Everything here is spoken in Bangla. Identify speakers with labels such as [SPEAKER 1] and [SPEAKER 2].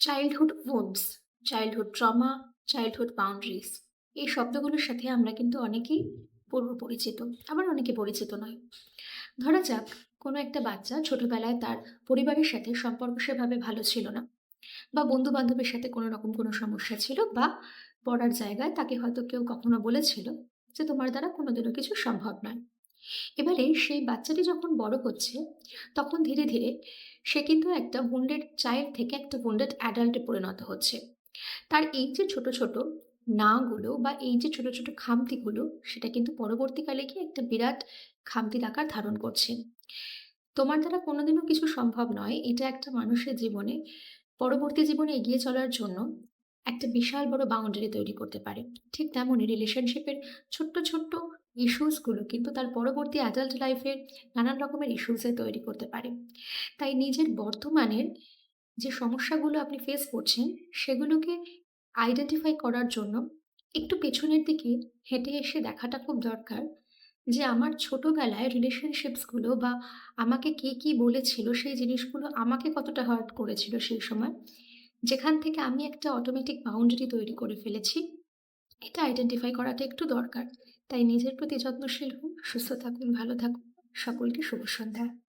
[SPEAKER 1] Childhood wounds, childhood trauma, childhood boundaries এই শব্দগুলোর সাথে আমরা কিন্তু অনেকেই পূর্ব পরিচিত, আবার অনেকে পরিচিত নয়। ধরা যাক, কোনো একটা বাচ্চা ছোটবেলায় তার পরিবারের সাথে সম্পর্ক সেভাবে ভালো ছিল না, বা বন্ধু বান্ধবের সাথে কোনো রকম কোনো সমস্যা ছিল, বা পড়ার জায়গায় তাকে হয়তো কেউ কখনো বলেছিল যে তোমার দ্বারা কোনোদিনও কিছু সম্ভব নয়। এবারে সেই বাচ্চাটি যখন বড় হচ্ছে, তখন ধীরে ধীরে সে কিন্তু একটা wounded চাইল্ড থেকে একটা wounded অ্যাডাল্টে পরিণত হচ্ছে। তার এই যে ছোট ছোট না গুলো বা এই যে ছোট ছোট খামতিগুলো, সেটা কিন্তু পরবর্তীকালে গিয়ে একটা বিরাট খামতির আকার ধারণ করছে। তোমার দ্বারা কোনোদিনও কিছু সম্ভব নয়, এটা একটা মানুষের জীবনে পরবর্তী জীবনে এগিয়ে চলার জন্য একটা বিশাল বড় বাউন্ডারি তৈরি করতে পারে। ঠিক তেমনই রিলেশনশিপের ছোট্ট ছোট্ট ইস্যুসগুলো কিন্তু তার পরবর্তী অ্যাডাল্ট লাইফে নানান রকমের ইস্যুসে তৈরি করতে পারে। তাই নিজের বর্তমানের যে সমস্যাগুলো আপনি ফেস করছেন, সেগুলোকে আইডেন্টিফাই করার জন্য একটু পেছনের দিকে হেঁটে এসে দেখাটা খুব দরকার যে আমার ছোটবেলায় রিলেশনশিপসগুলো বা আমাকে কে কি বলেছিল, সেই জিনিসগুলো আমাকে কতটা হার্ট করেছিল সেই সময়, যেখান থেকে আমি একটা অটোমেটিক বাউন্ডারি তৈরি করে ফেলেছি। এটা আইডেন্টিফাই করাটা একটু দরকার। তাই নিজের প্রতি যত্নশীল হন, সুস্থ থাকুন, ভালো থাকুন। সকলকে শুভ সন্ধ্যা।